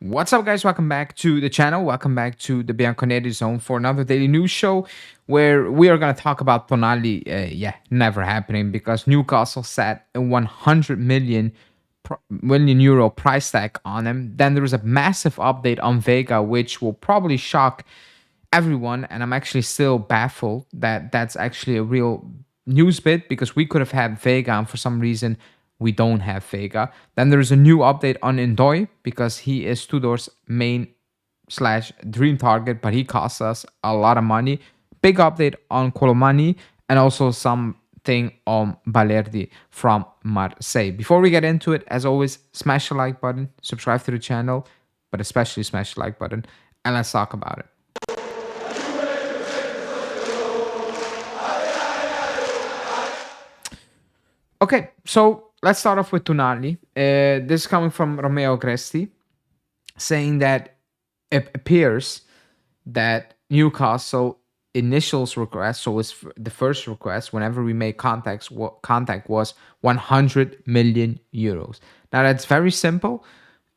What's up, guys? Welcome back to the channel. Welcome back to the Bianconeri zone for another daily news show where we are going to talk about Tonali. Never happening because Newcastle set a 100 million euro price tag on him. Then there was a massive update on Veiga, which will probably shock everyone. And I'm actually still baffled that that's actually a real news bit because we could have had Veiga and for some reason we don't have Veiga. Then there's a new update on Ndoye because he is Tudor's main slash dream target, but he costs us a lot of money. Big update on Kolo Muani and also something on Balerdi from Marseille. Before we get into it, as always, smash the like button, subscribe to the channel, but especially smash the like button, and let's talk about it. Okay, so let's start off with Tonali. This is coming from Romeo Gresti, saying that it appears that Newcastle initials request, so it's the first request whenever we made contact was 100 million euros. Now that's very simple.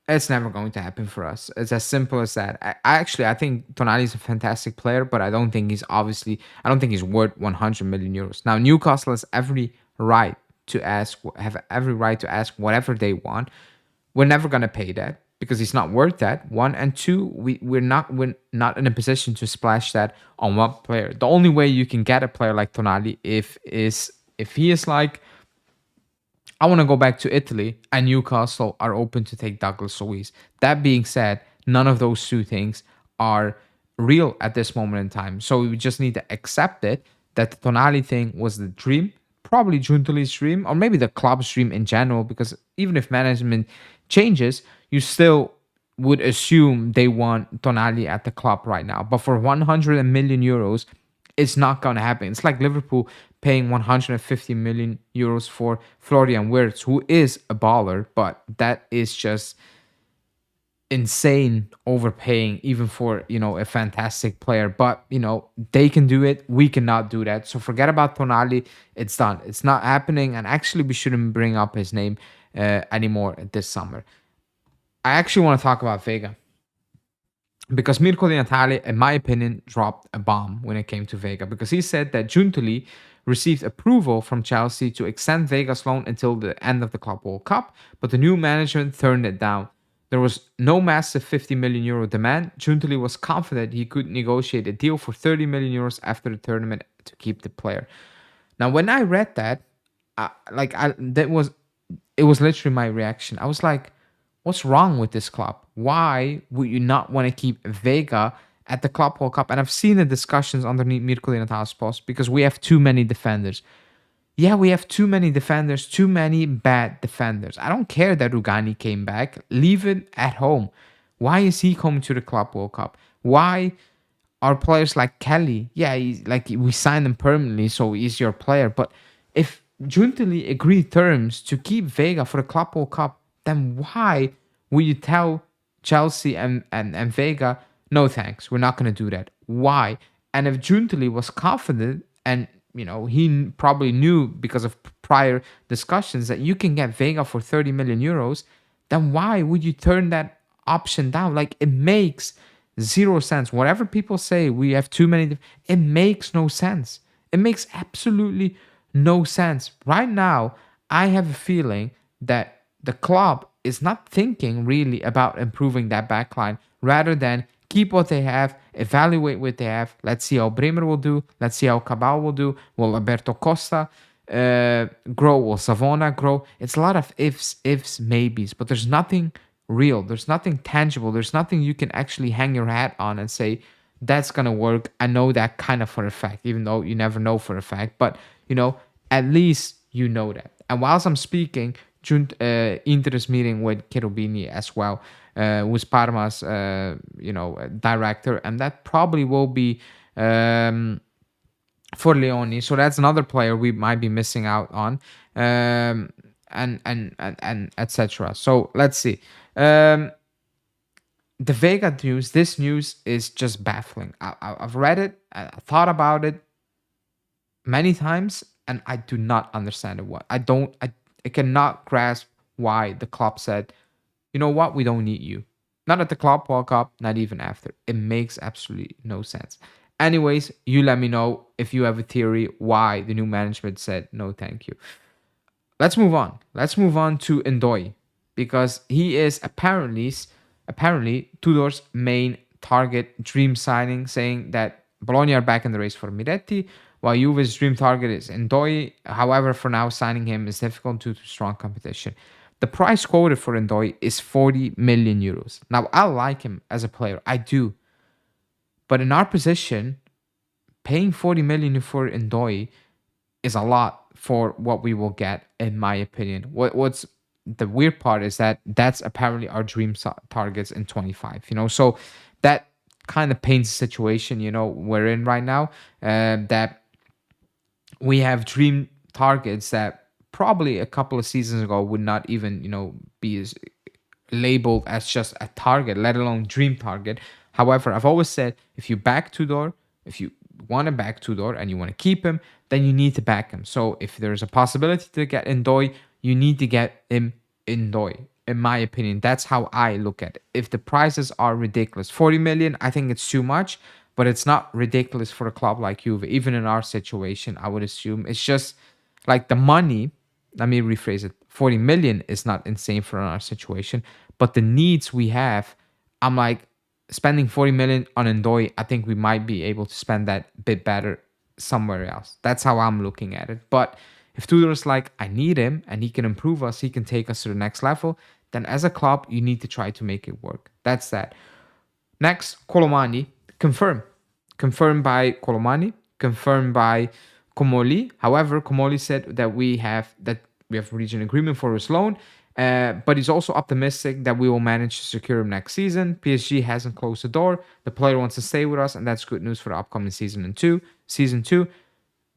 It's never going to happen for us. It's as simple as that. I think Tonali is a fantastic player, but I don't think he's worth 100 million euros. Now Newcastle has every right to ask whatever they want. We're never gonna pay that because he's not worth that. One and two, we're not in a position to splash that on one player. The only way you can get a player like Tonali if he is like, I want to go back to Italy, and Newcastle are open to take Douglas Luiz. That being said, none of those two things are real at this moment in time. So we just need to accept it that the Tonali thing was the dream, probably Giuntoli's dream, or maybe the club's dream in general, because even if management changes, you still would assume they want Tonali at the club right now. But for 100 million euros, it's not going to happen. It's like Liverpool paying 150 million euros for Florian Wirtz, who is a baller, but that is just insane overpaying even for a fantastic player. But they can do it, we cannot do that. So forget about Tonali. It's done, it's not happening. And actually we shouldn't bring up his name anymore this summer. I actually want to talk about Veiga because Mirko Di Natale, in my opinion, dropped a bomb when it came to Veiga, because he said that Giuntoli received approval from Chelsea to extend Veiga's loan until the end of the Club World Cup, but the new management turned it down. There was no massive 50 million euro demand. Giuntoli was confident he could negotiate a deal for 30 million euros after the tournament to keep the player. Now, when I read that, it was literally my reaction. I was like, what's wrong with this club? Why would you not want to keep Veiga at the Club World Cup? And I've seen the discussions underneath Mirko Di Natale's post because we have too many defenders. Yeah, we have too many defenders, too many bad defenders. I don't care that Rugani came back. Leave it at home. Why is he coming to the Club World Cup? Why are players like Kelly? Yeah, we signed him permanently, so he's your player. But if Giuntoli agreed terms to keep Veiga for the Club World Cup, then why will you tell Chelsea and Veiga, no thanks, we're not going to do that? Why? And if Giuntoli was confident and he probably knew because of prior discussions that you can get Veiga for 30 million euros, then why would you turn that option down? Like, it makes zero sense. Whatever people say, we have too many, it makes no sense. It makes absolutely no sense. Right now, I have a feeling that the club is not thinking really about improving that backline, rather than keep what they have, evaluate what they have. Let's see how Bremer will do. Let's see how Cabal will do. Will Alberto Costa grow? Will Savona grow? It's a lot of ifs, maybes, but there's nothing real. There's nothing tangible. There's nothing you can actually hang your hat on and say, that's going to work. I know that kind of for a fact, even though you never know for a fact. But, at least you know that. And whilst I'm speaking, Inter is meeting with Cherubini as well, who's Parma's director, and that probably will be for Leone. So that's another player we might be missing out on, and etc. So let's see. The Veiga news. This news is just baffling. I've read it. I thought about it many times, and I do not understand it. I cannot grasp why the club said, you know what, we don't need you. Not at the Club World Cup, not even after. It makes absolutely no sense. Anyways, you let me know if you have a theory why the new management said no, thank you. Let's move on. Let's move on to Ndoye because he is apparently Tudor's main target dream signing, saying that Bologna are back in the race for Miretti, while Juve's dream target is Ndoye. However, for now, signing him is difficult due to strong competition. The price quoted for Ndoye is 40 million euros. Now, I like him as a player, I do, but in our position, paying 40 million for Ndoye is a lot for what we will get, in my opinion. What's the weird part is that that's apparently our dream targets in 25. So that kind of paints the situation we're in right now. That we have dream targets that probably a couple of seasons ago would not even be as labeled as just a target, let alone dream target. However, I've always said if you back Tudor, if you want to back Tudor and you want to keep him, then you need to back him. So if there's a possibility to get Ndoye, you need to get him Ndoye. In my opinion, that's how I look at it. If the prices are ridiculous, 40 million, I think it's too much, but it's not ridiculous for a club like Juve. Even in our situation, I would assume it's just like the money. Let me rephrase it. 40 million is not insane for our situation, but the needs we have, I'm like, spending 40 million on Ndoye, I think we might be able to spend that bit better somewhere else. That's how I'm looking at it. But if Tudor's like, I need him and he can improve us, he can take us to the next level, then as a club, you need to try to make it work. That's that. Next, Kolo Muani, confirmed. Confirmed by Kolo Muani, confirmed by Komoli. However, Komoli said that we have reached an agreement for his loan, but he's also optimistic that we will manage to secure him next season. PSG hasn't closed the door. The player wants to stay with us, and that's good news for the upcoming season. Season two,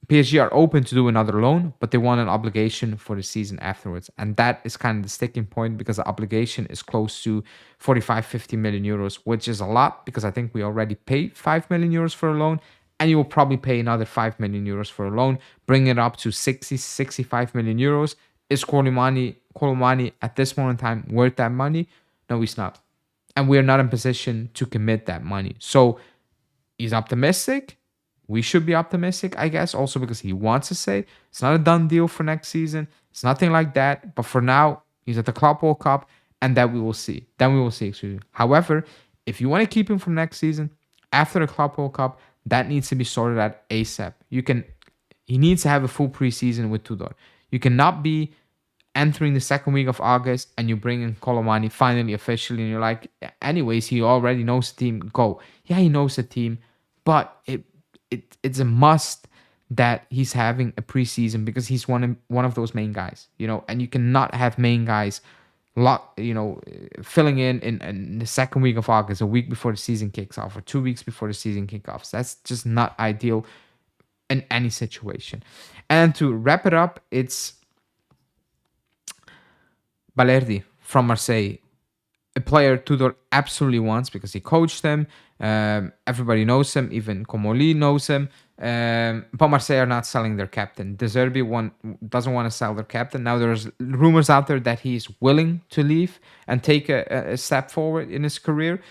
PSG are open to do another loan, but they want an obligation for the season afterwards. And that is kind of the sticking point because the obligation is close to 45, 50 million euros, which is a lot because I think we already paid 5 million euros for a loan. And you will probably pay another 5 million euros for a loan, bring it up to 60, 65 million euros. Is Kolo Muani at this moment in time worth that money? No, he's not. And we are not in position to commit that money. So he's optimistic. We should be optimistic, I guess, also because he wants to say it's not a done deal for next season. It's nothing like that. But for now, he's at the Club World Cup, and that we will see. Then we will see. However, if you want to keep him from next season, after the Club World Cup, that needs to be sorted out ASAP. He needs to have a full preseason with Tudor. You cannot be entering the second week of August and you bring in Kolo Muani finally officially, and you're like, anyways, he already knows the team. Go. Yeah, he knows the team, but it's a must that he's having a preseason because he's one of those main guys, and you cannot have main guys filling in the second week of August, a week before the season kicks off, or 2 weeks before the season kicks off. That's just not ideal in any situation. And to wrap it up, it's Balerdi from Marseille, a player Tudor absolutely wants because he coached him. Everybody knows him, even Komoli knows him. But Marseille are not selling their captain. De Zerbi doesn't want to sell their captain. Now there's rumors out there that he's willing to leave and take a step forward in his career.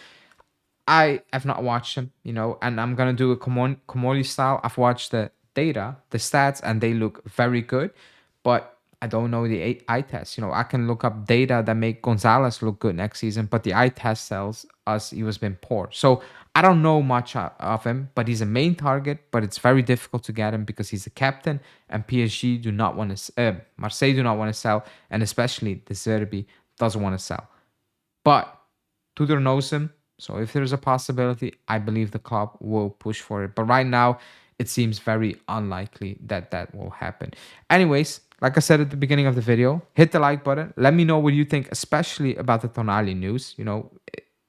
I have not watched him, and I'm going to do a Komoli style. I've watched the data, the stats, and they look very good. But I don't know the eye test. I can look up data that make Gonzalez look good next season, but the eye test tells us he was been poor. So I don't know much of him, but he's a main target. But it's very difficult to get him because he's a captain, and PSG do not want to. Marseille do not want to sell, and especially De Zerbi doesn't want to sell. But Tudor knows him, so if there's a possibility, I believe the club will push for it. But right now, it seems very unlikely that that will happen. Anyways, like I said at the beginning of the video, hit the like button. Let me know what you think, especially about the Tonali news.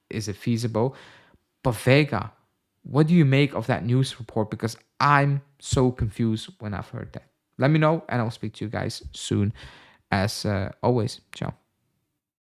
Is it feasible? But Veiga, what do you make of that news report? Because I'm so confused when I've heard that. Let me know, and I'll speak to you guys soon. As always, ciao.